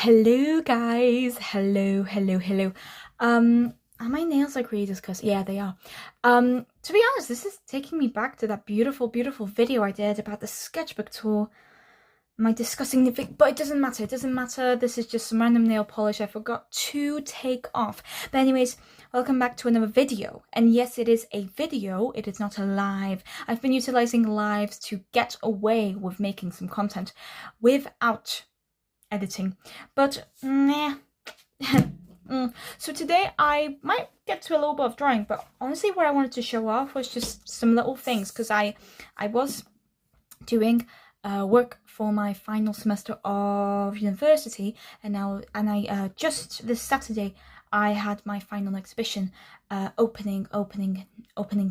Hello guys, hello. Are my nails like really disgusting? Yeah, they are. To be honest, this is taking me back to that beautiful video I did about the sketchbook tour. My disgusting nitpick, but it doesn't matter, this is just some random nail polish I forgot to take off. But anyways, welcome back to another video. And yes, it is a video, it is not a live. I've been utilizing lives to get away with making some content without editing, but meh. So today I might get to a little bit of drawing, but honestly what I wanted to show off was just some little things, because I was doing work for my final semester of university, and I just this Saturday I had my final exhibition opening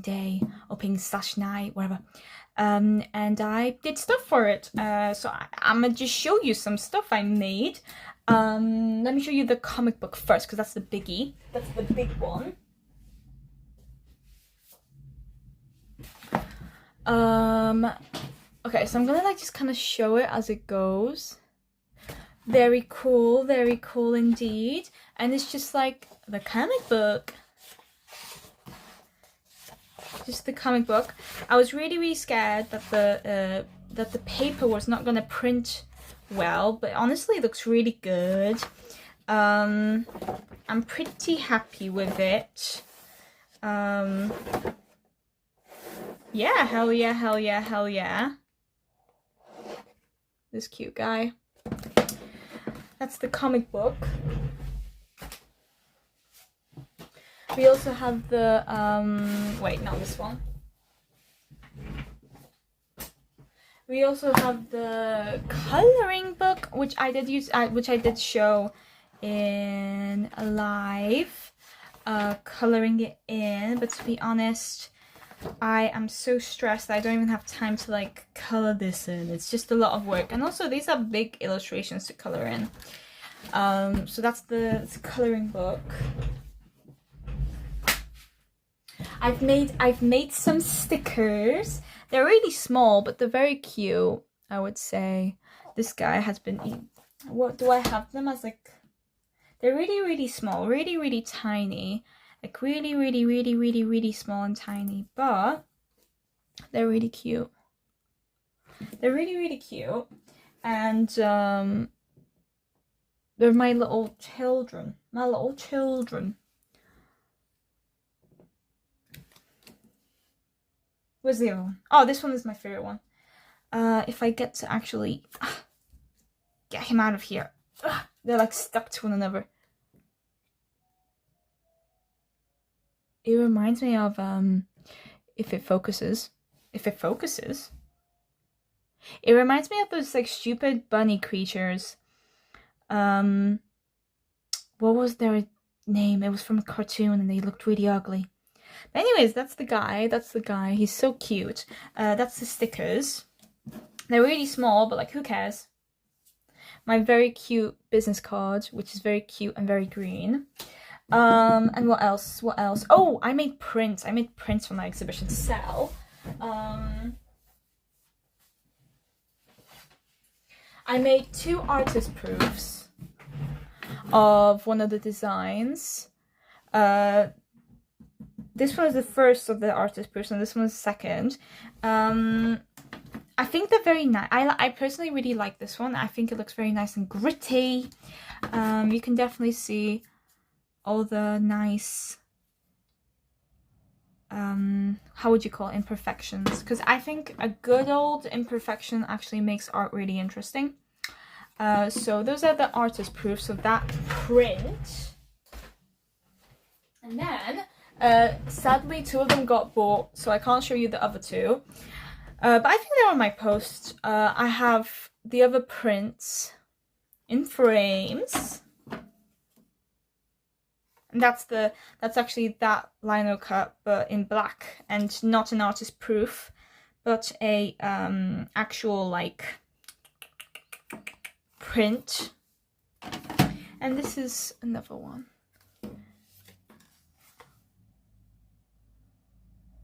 day, opening slash night, whatever. And I did stuff for it. So I'm gonna just show you some stuff I made. Let me show you the comic book first, because that's the biggie. That's the big one. Okay, so I'm gonna like just kind of show it as it goes. Very cool indeed. And it's just like the comic book. Just the comic book. I was really scared that the paper was not gonna print well, but honestly it looks really good. I'm pretty happy with it. Yeah, hell yeah. This cute guy. That's the comic book. We also have the wait, not this one. We also have the coloring book, which I did use, which I did show in a live, coloring it in. But to be honest, I am so stressed that I don't even have time to like color this in. It's just a lot of work, and also these are big illustrations to color in. So that's the coloring book. I've made some stickers. They're really small, but they're very cute, I would say. This guy has been eaten. What do I have them as? Like, they're really small, really tiny. Like really small and tiny, but they're really cute. They're really cute. And they're my little children. Where's the other one? Oh, this one is my favorite one. If I get to actually get him out of here. They're like stuck to one another. It reminds me of if it focuses. It reminds me of those like stupid bunny creatures. What was their name? It was from a cartoon and they looked really ugly. But anyways, that's the guy. He's so cute. That's the stickers. They're really small, but like who cares? My very cute business card, which is very cute and very green. And what else? Oh, I made prints from my exhibition to sell. I made 2 artist proofs of one of the designs. This one is the first of the artist proofs, and this one is the second. I think they're very nice. I personally really like this one. I think it looks very nice and gritty. You can definitely see all the nice, how would you call it, imperfections? Because I think a good old imperfection actually makes art really interesting. So those are the artist proofs of that print. And then, sadly, 2 of them got bought, so I can't show you the other 2. But I think they're on my post. I have the other prints in frames. And that's actually that lino cut, but in black, and not an artist proof, but a actual like print. And this is another one.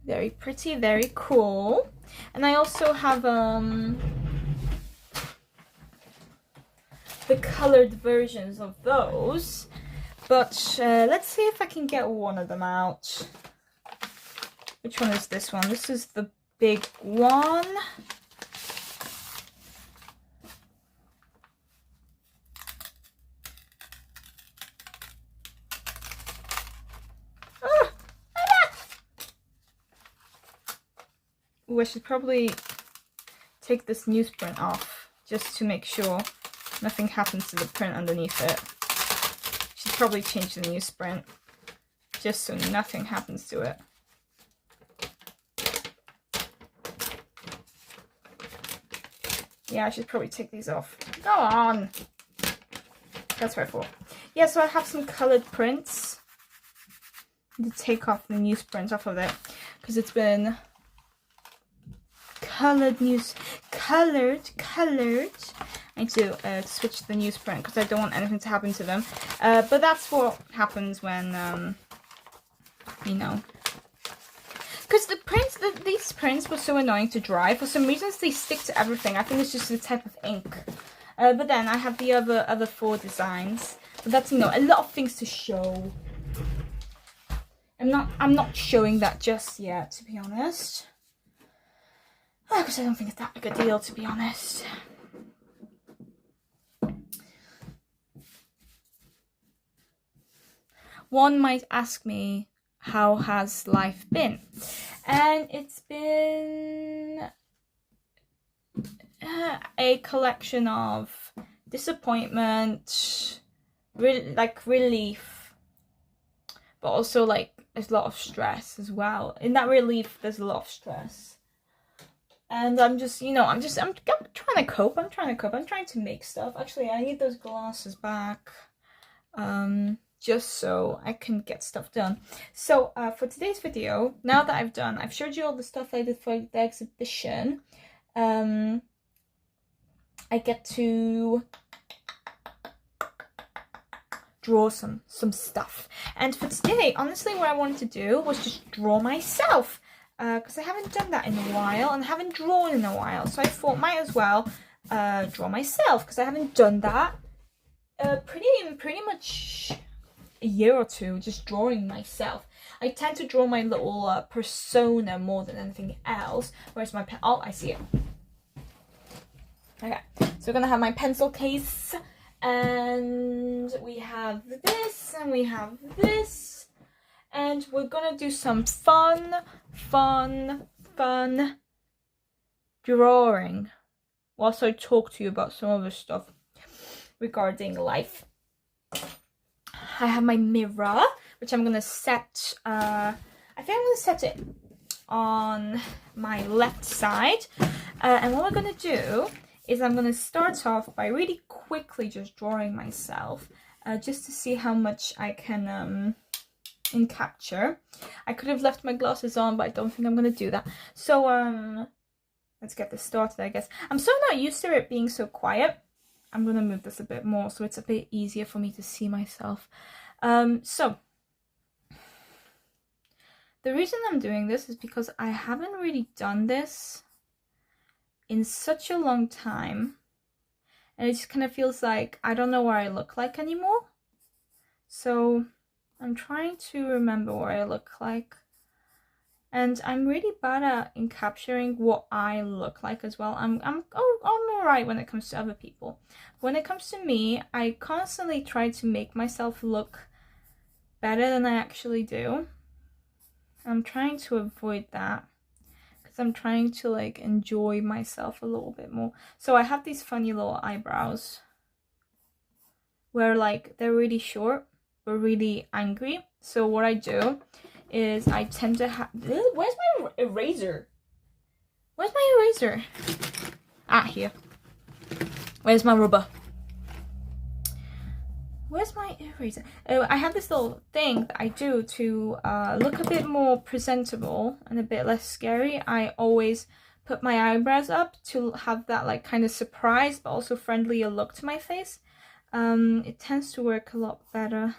Very pretty, very cool. And I also have the colored versions of those. But let's see if I can get one of them out. Which one is this one? This is the big one. Ooh, I should probably take this newsprint off just to make sure nothing happens to the print underneath it. Should probably change the newsprint just so nothing happens to it. Yeah, I should probably take these off. Go on! That's what I thought. Yeah, so I have some colored prints. To take off the newsprint off of it because it's been colored. I need to switch the newsprint because I don't want anything to happen to them. But that's what happens when, you know. Because the prints, these prints were so annoying to dry. For some reasons, they stick to everything. I think it's just the type of ink. But then I have the other 4 designs. But that's, you know, a lot of things to show. I'm not showing that just yet, to be honest. Because I don't think it's that big a deal, to be honest. One might ask me, how has life been? And it's been a collection of disappointment, relief, but also like there's a lot of stress as well. In that relief, there's a lot of stress. And I'm just, you know, I'm trying to cope. I'm trying to make stuff. Actually, I need those glasses back. Just so I can get stuff done. So for today's video, now that I've showed you all the stuff I did for the exhibition, I get to draw some stuff. And for today, honestly, what I wanted to do was just draw myself, because I haven't done that in a while and I haven't drawn in a while. So I thought might as well draw myself, because I haven't done that pretty much a year or two, just drawing myself. I tend to draw my little persona more than anything else. Where's my pen? Oh, I see it. Okay, so we're gonna have my pencil case, and we have this, and we have this, and we're gonna do some fun drawing whilst I talk to you about some other stuff regarding life. I have my mirror, which I'm gonna set, I think I'm gonna set it on my left side, and what we're gonna do is I'm gonna start off by really quickly just drawing myself, just to see how much I can capture. I could have left my glasses on, but I don't think I'm gonna do that. So let's get this started, I guess. I'm so not used to it being so quiet. I'm gonna move this a bit more so it's a bit easier for me to see myself. So the reason I'm doing this is because I haven't really done this in such a long time, and it just kind of feels like I don't know what I look like anymore. So I'm trying to remember what I look like, and I'm really bad in capturing what I look like as well. I'm alright when it comes to other people. When it comes to me, I constantly try to make myself look better than I actually do. I'm trying to avoid that, because I'm trying to like enjoy myself a little bit more. So I have these funny little eyebrows where like they're really short but really angry. So what I do is I tend to have, where's my eraser? Where's my eraser? Ah, here. Where's my rubber? Where's my eraser? I have this little thing that I do to look a bit more presentable and a bit less scary. I always put my eyebrows up to have that like kind of surprise but also friendlier look to my face. It tends to work a lot better.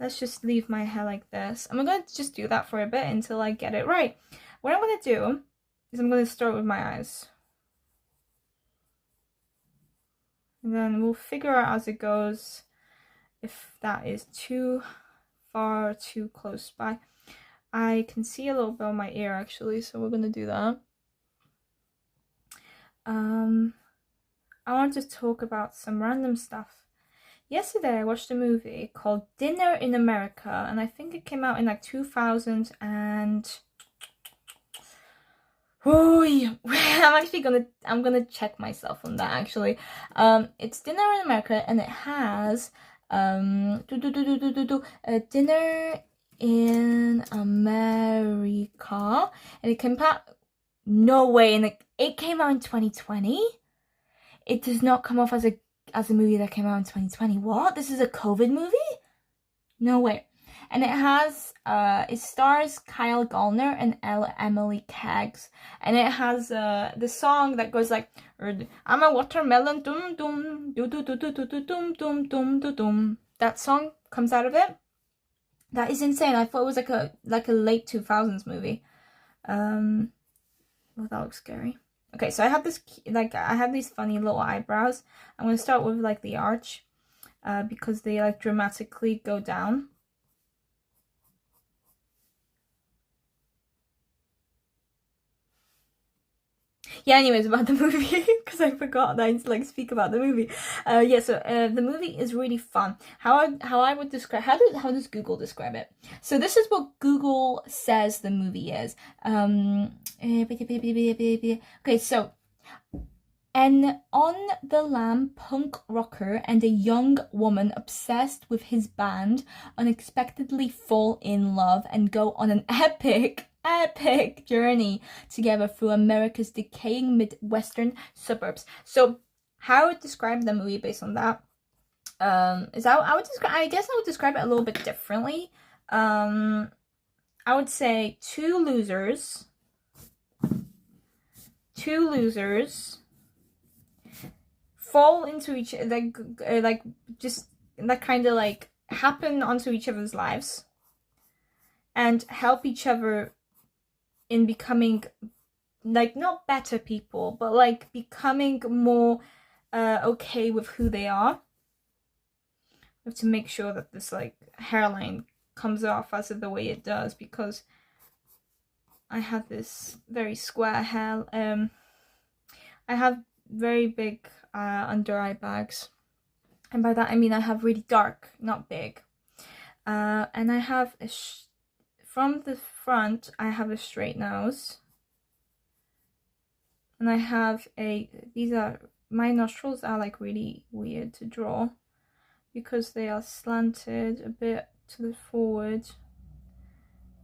Let's just leave my hair like this. I'm going to just do that for a bit until I get it right. What I'm going to do is I'm going to start with my eyes. And then we'll figure out as it goes if that is too far, too close by. I can see a little bit on my ear actually, so we're gonna do that. I want to talk about some random stuff. Yesterday I watched a movie called Dinner in America, and I think it came out in like 2000 and... Oh, yeah. I'm gonna check myself on that actually. It's Dinner in America, and it has Dinner in America, and it came out, no way, and it came out in 2020. It does not come off as a movie that came out in 2020. What? This is a COVID movie? No way. And it stars Kyle Gallner and Emily Keggs, and it has the song that goes like, "I'm a watermelon, dum dum, do do do do do do dum dum dum dum dum." That song comes out of it. That is insane. I thought it was like a late 2000s movie. Well, that looks scary. Okay, so I have these funny little eyebrows. I'm gonna start with like the arch, because they like dramatically go down. Yeah, anyways, about the movie, because I forgot that I need to like speak about the movie. Yeah, so the movie is really fun. How I would describe, how does Google describe it? So this is what Google says the movie is. Okay, so an on-the-lam punk rocker and a young woman obsessed with his band unexpectedly fall in love and go on an epic journey together through America's decaying Midwestern suburbs. So how I would describe the movie based on that is I guess I would describe it a little bit differently. I would say two losers fall into each, like just that kind of like happen onto each other's lives and help each other in becoming like not better people, but like becoming more okay with who they are. We have to make sure that this like hairline comes off as of the way it does, because I have this very square hair. I have very big under eye bags, and by that I mean I have really dark, not big, and I have from the front I have a straight nose, and I have my nostrils are like really weird to draw because they are slanted a bit to the forward,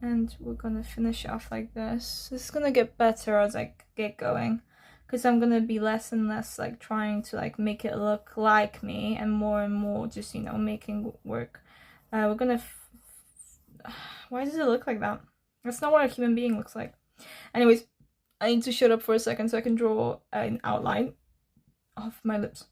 and we're gonna finish it off like this. This is gonna get better as I get going, because I'm gonna be less and less like trying to like make it look like me, and more just, you know, making work. We're gonna why does it look like that? That's not what a human being looks like. Anyways, I need to shut up for a second so I can draw an outline of my lips.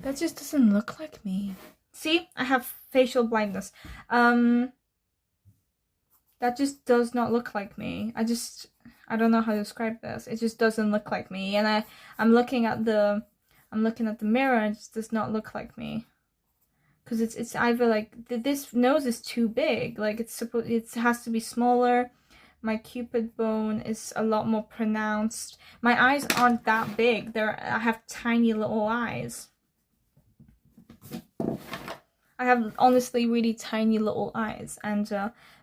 That just doesn't look like me. See, I have facial blindness. That just does not look like me. I don't know how to describe this. It just doesn't look like me. And I'm looking at the mirror, and it just does not look like me. Because it's either like this nose is too big. Like it has to be smaller. My cupid bone is a lot more pronounced. My eyes aren't that big. I have tiny little eyes. I have honestly really tiny little eyes, and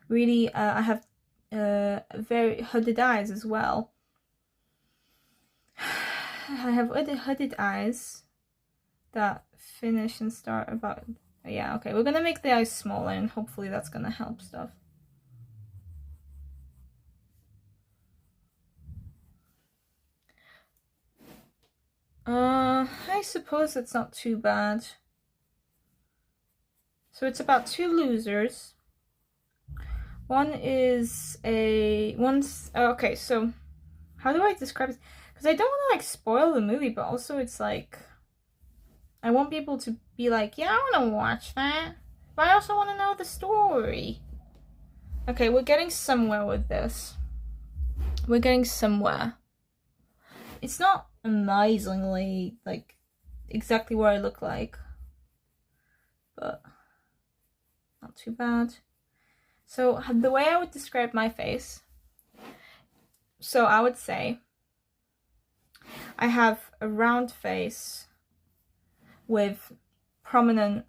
really I have very hooded eyes as well. I have hooded eyes that finish and start about, yeah, okay, we're gonna make the eyes smaller, and hopefully that's gonna help stuff. I suppose it's not too bad. So it's about two losers. Okay, so how do I describe it? Because I don't want to like spoil the movie, but also it's like, I want people to be like, yeah, I want to watch that, but I also want to know the story. Okay, we're getting somewhere with this. We're getting somewhere. It's not amazingly, like, exactly what I look like, but not too bad. So the way I would describe my face, so I would say I have a round face with prominent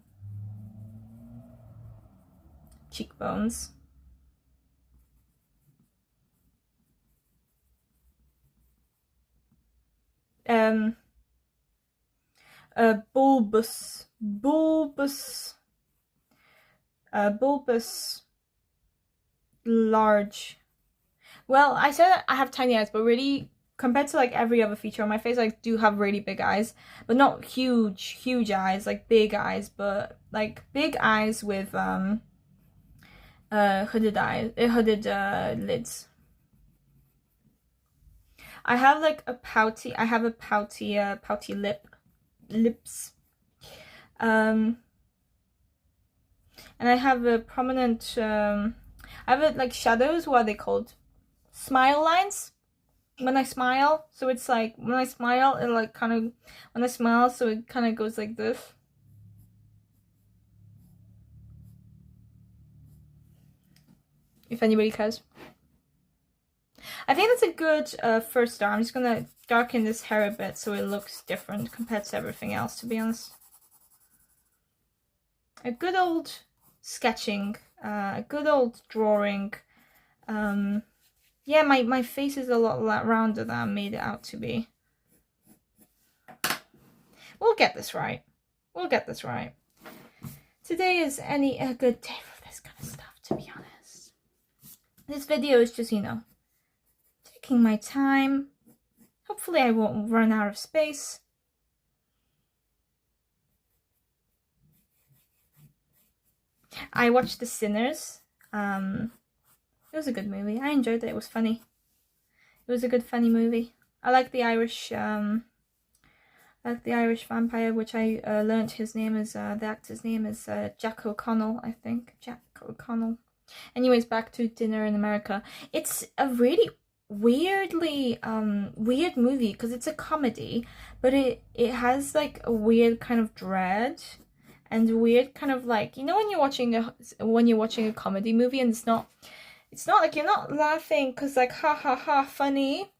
cheekbones. A bulbous, large. Well, I said I have tiny eyes, but really, compared to like every other feature on my face, I do have really big eyes, but not huge eyes, like big eyes, but like big eyes with hooded lids. I have like a pouty lips. And I have a prominent I have a, like shadows. What are they called? Smile lines when I smile. So it's like when I smile, it like kind of when I smile, so it kind of goes like this. If anybody cares. I think that's a good first start. I'm just gonna darken this hair a bit so it looks different compared to everything else, to be honest. A good old sketching, a good old drawing. Yeah, my face is a lot rounder than I made it out to be. We'll get this right. We'll get this right. Today is a good day for this kind of stuff, to be honest. This video is just, you know, taking my time. Hopefully I won't run out of space. I watched The Sinners. It was a good movie. I enjoyed it. It was funny. It was a good funny movie. I like the Irish vampire, which I learned his name is the actor's name is Jack O'Connell, I think. Jack O'Connell. Anyways, back to Dinner in America. It's a really weirdly weird movie because it's a comedy, but it has like a weird kind of dread and weird kind of like, you know, when you're watching a comedy movie and it's not like you're not laughing because like ha ha ha funny.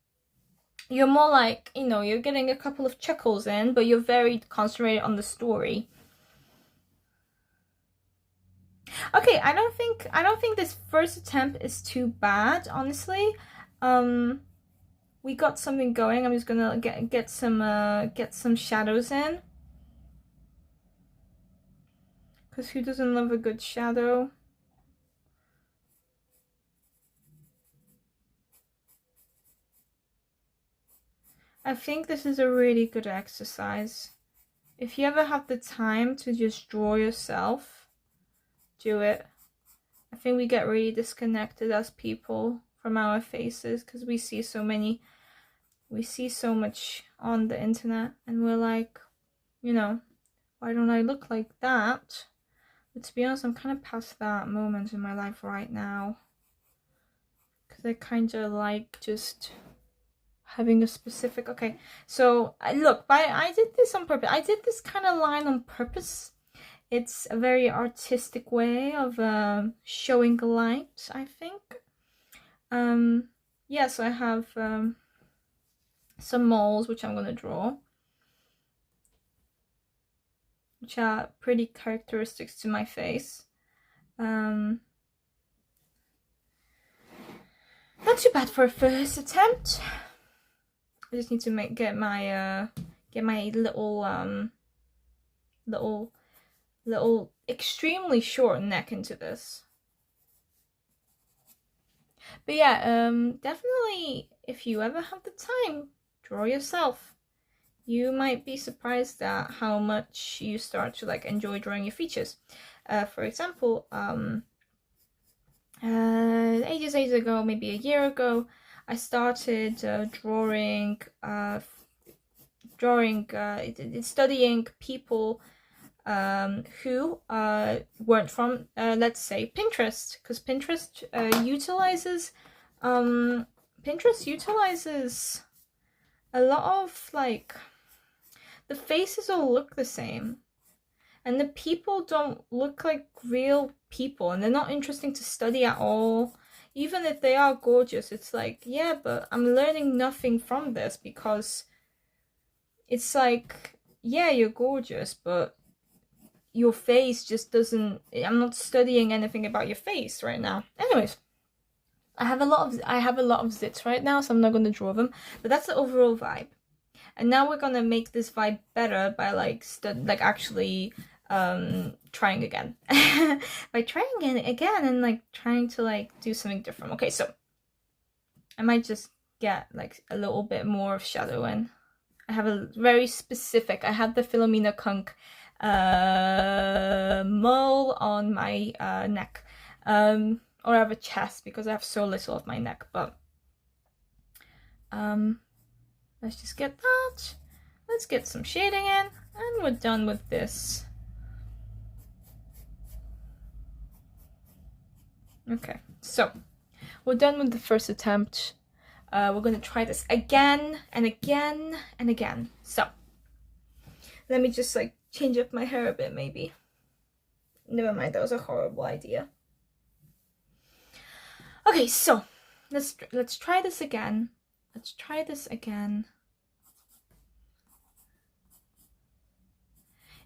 You're more like, you know, you're getting a couple of chuckles in, but you're very concentrated on the story. Okay, I don't think this first attempt is too bad, honestly. We got something going. I'm just gonna get some shadows in. Because who doesn't love a good shadow? I think this is a really good exercise. If you ever have the time to just draw yourself, do it. I think we get really disconnected as people from our faces because we see so much on the internet and we're like, you know, why don't I look like that? But to be honest, I'm kind of past that moment in my life right now because I kind of like just having a specific, okay, so I did this on purpose. I did this kind of line on purpose. It's a very artistic way of showing light, I think. Yeah, so I have some moles which I'm going to draw, which are pretty characteristics to my face. Not too bad for a first attempt. I just need to get my little extremely short neck into this. But yeah, definitely if you ever have the time, draw yourself. You might be surprised at how much you start to like enjoy drawing your features. For example, ages ago, maybe a year ago, I started drawing drawing, it's studying people who weren't from, let's say, Pinterest, because Pinterest utilizes a lot of, like, the faces all look the same, and the people don't look like real people, and they're not interesting to study at all. Even if they are gorgeous, it's like, yeah, but I'm learning nothing from this, because it's like, yeah, you're gorgeous, but your face just doesn't, I'm not studying anything about your face right now. Anyways, I have a lot of zits right now, so I'm not going to draw them, but that's the overall vibe. And now we're gonna make this vibe better by actually trying again. By trying it again and like trying to like do something different. Okay, so I might just get like a little bit more of shadow in. I have a very specific, I have the Philomena Kunk mole on my neck. Or I have a chest because I have so little of my neck, but let's just get that. Let's get some shading in, and we're done with this. Okay, so we're done with the first attempt. We're gonna try this again and again and again. So let me just like change up my hair a bit, maybe. Never mind, that was a horrible idea. Okay, so let's try this again. Let's try this again.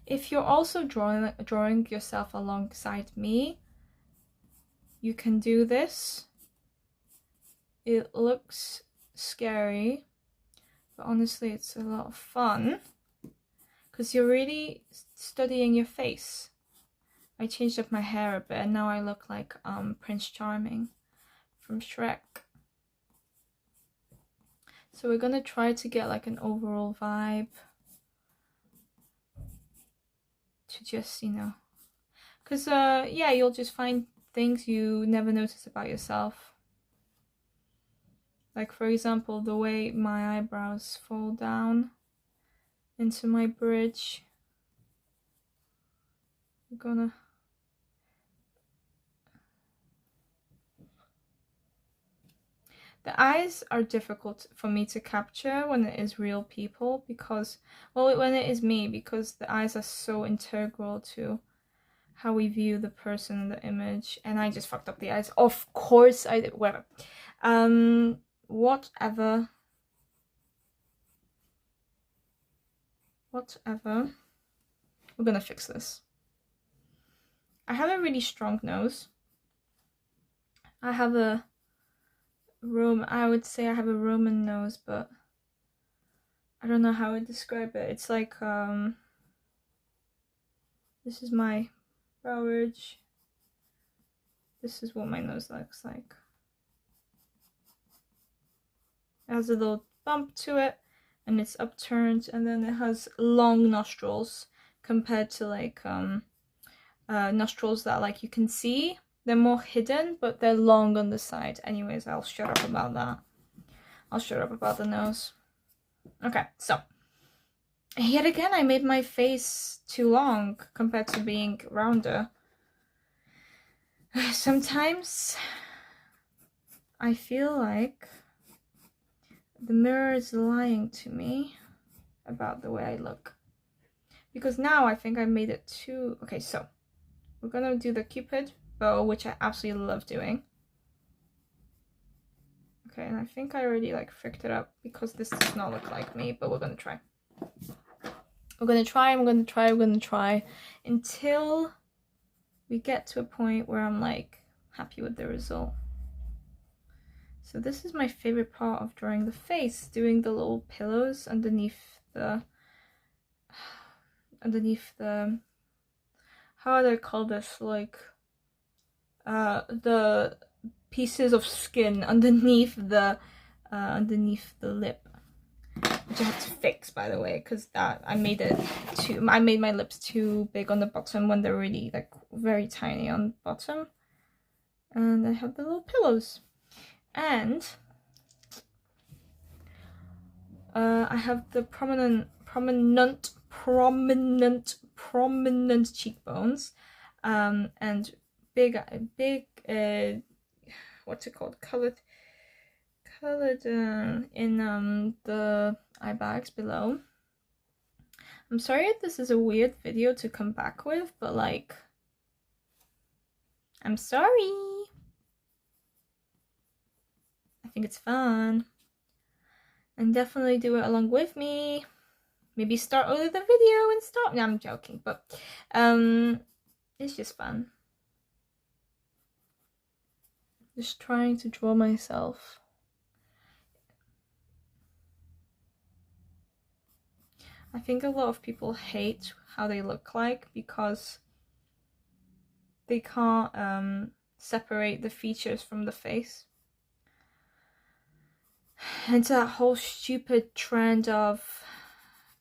If you're also drawing yourself alongside me, you can do this. It looks scary, but honestly it's a lot of fun because you're really studying your face. I changed up my hair a bit and now I look like Prince Charming from Shrek. So we're gonna try to get like an overall vibe to just, you know, because yeah, you'll just find things you never notice about yourself. Like, for example, the way my eyebrows fall down into my bridge. I'm gonna... The eyes are difficult for me to capture when it is real people because, well, when it is me, because the eyes are so integral to how we view the person in the image. And I just fucked up the eyes. Of course I did. Whatever. Whatever. We're gonna fix this. I have a really strong nose. I have a I would say I have a Roman nose, but I don't know how I describe it. It's like, this is my brow ridge. This is what my nose looks like. It has a little bump to it, and it's upturned, and then it has long nostrils compared to like nostrils that like you can see. They're more hidden, but they're long on the side. Anyways, I'll shut up about that. I'll shut up about the nose. Okay, so yet again I made my face too long compared to being rounder. Sometimes I feel like the mirror is lying to me about the way I look. Because now I think I made it too... Okay, so we're gonna do the Cupid bow, which I absolutely love doing. Okay, and I think I already like fricked it up because this does not look like me, but we're gonna try. We're gonna try until we get to a point where I'm like happy with the result. So this is my favorite part of drawing the face, doing the little pillows underneath the how do I call this, like the pieces of skin underneath the lip, which I have to fix, by the way, because I made my lips too big on the bottom when they're really like very tiny on the bottom. And I have the little pillows, and I have the prominent prominent cheekbones, and big what's it called, colored in the eye bags below. I'm sorry if this is a weird video to come back with, but like, I'm sorry. I think it's fun. And definitely do it along with me. Maybe start over the video and stop. No, I'm joking, but it's just fun. Just trying to draw myself. I think a lot of people hate how they look like because they can't separate the features from the face. And it's that whole stupid trend of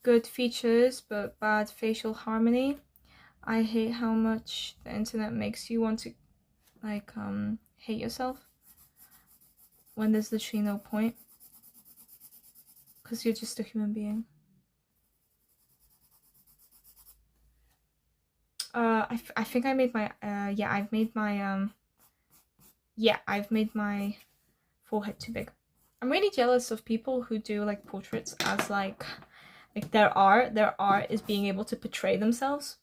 good features but bad facial harmony. I hate how much the internet makes you want to like hate yourself when there's literally no point, because you're just a human being. I think I made my I've made my forehead too big. I'm really jealous of people who do like portraits as like their art is being able to portray themselves.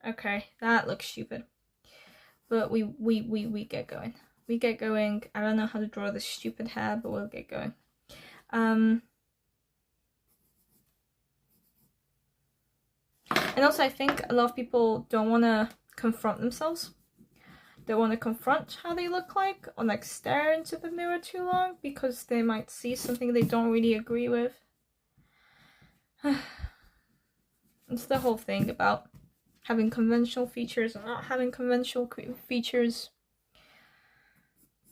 Okay, that looks stupid. But we get going. We get going. I don't know how to draw this stupid hair, but we'll get going. And also I think a lot of people don't want to confront themselves. They want to confront how they look like, or like stare into the mirror too long because they might see something they don't really agree with. It's the whole thing about having conventional features or not having conventional features.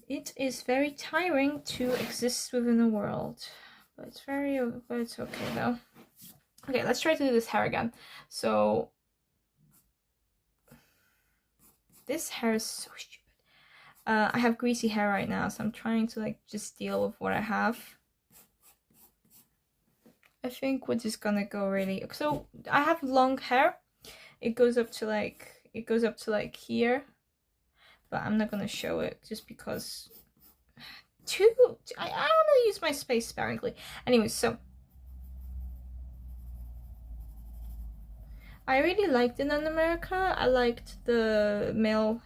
It is very tiring to exist within the world, but it's okay though. Okay, let's try to do this hair again. So this hair is so stupid. I have greasy hair right now, so I'm trying to like just deal with what I have. I think we're just gonna go really. So I have long hair. It goes up to like here, but I'm not gonna show it just because I want to use my space sparingly. Anyway, so I really liked it in America. I liked the male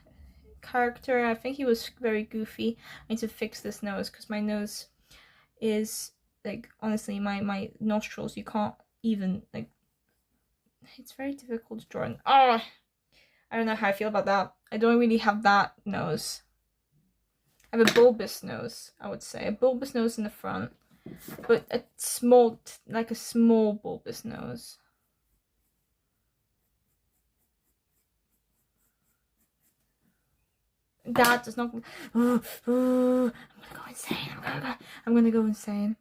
character. I think he was very goofy. I need to fix this nose because my nose is like, honestly, my nostrils, you can't even like, it's very difficult to draw. I don't know how I feel about that. I don't really have that nose. I have a bulbous nose, I would say. A bulbous nose in the front, but a small bulbous nose. That does not. I'm gonna go insane. I'm gonna go insane.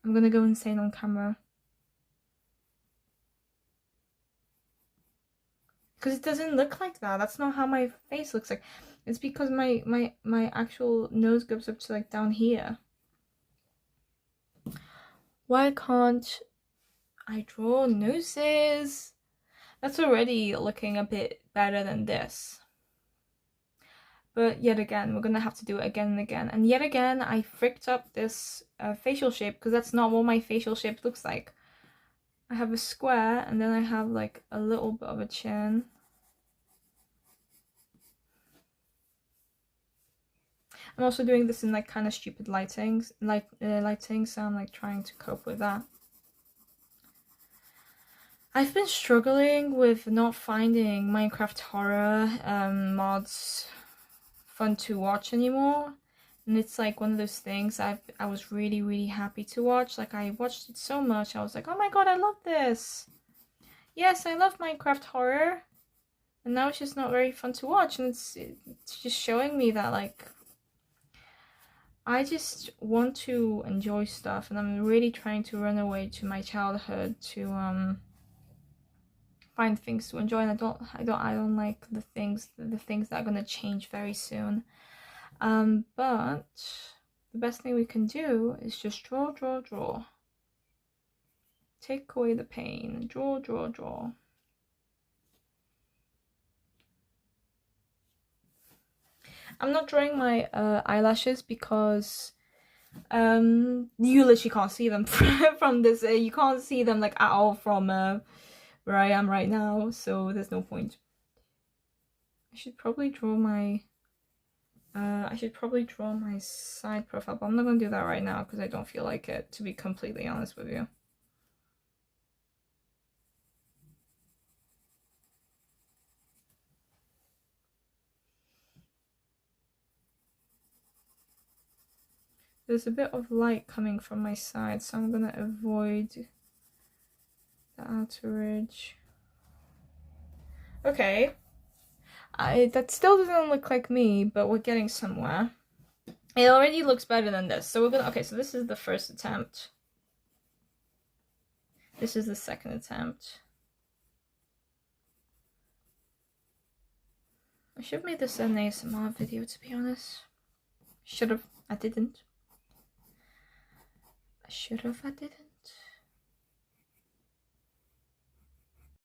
I'm gonna go insane on camera. Because it doesn't look like that. That's not how my face looks like. It's because my actual nose goes up to like down here. Why can't I draw noses? That's already looking a bit better than this. But yet again, we're gonna have to do it again and again. And yet again, I fricked up this facial shape because that's not what my facial shape looks like. I have a square and then I have like a little bit of a chin. I'm also doing this in like kind of stupid lighting, so I'm like trying to cope with that. I've been struggling with not finding Minecraft horror mods fun to watch anymore, and it's like one of those things I was really happy to watch. Like, I watched it so much, I was like, oh my god, I love this. Yes, I love Minecraft horror, and now it's just not very fun to watch, and it's just showing me that like I just want to enjoy stuff, and I'm really trying to run away to my childhood to find things to enjoy, and I don't like the things that are gonna change very soon. But the best thing we can do is just draw, draw, draw. Take away the pain. Draw, draw, draw. I'm not drawing my eyelashes because you literally can't see them from this. You can't see them like at all from where I am right now, so there's no point. I should probably draw my side profile, but I'm not gonna do that right now because I don't feel like it, to be completely honest with you. There's a bit of light coming from my side, so I'm gonna avoid the outer ridge. Okay. That still doesn't look like me, but we're getting somewhere. It already looks better than this. So we're gonna, okay, so this is the first attempt. This is the second attempt. I should have made this an ASMR video, to be honest. Should have. I didn't. I should have. I didn't.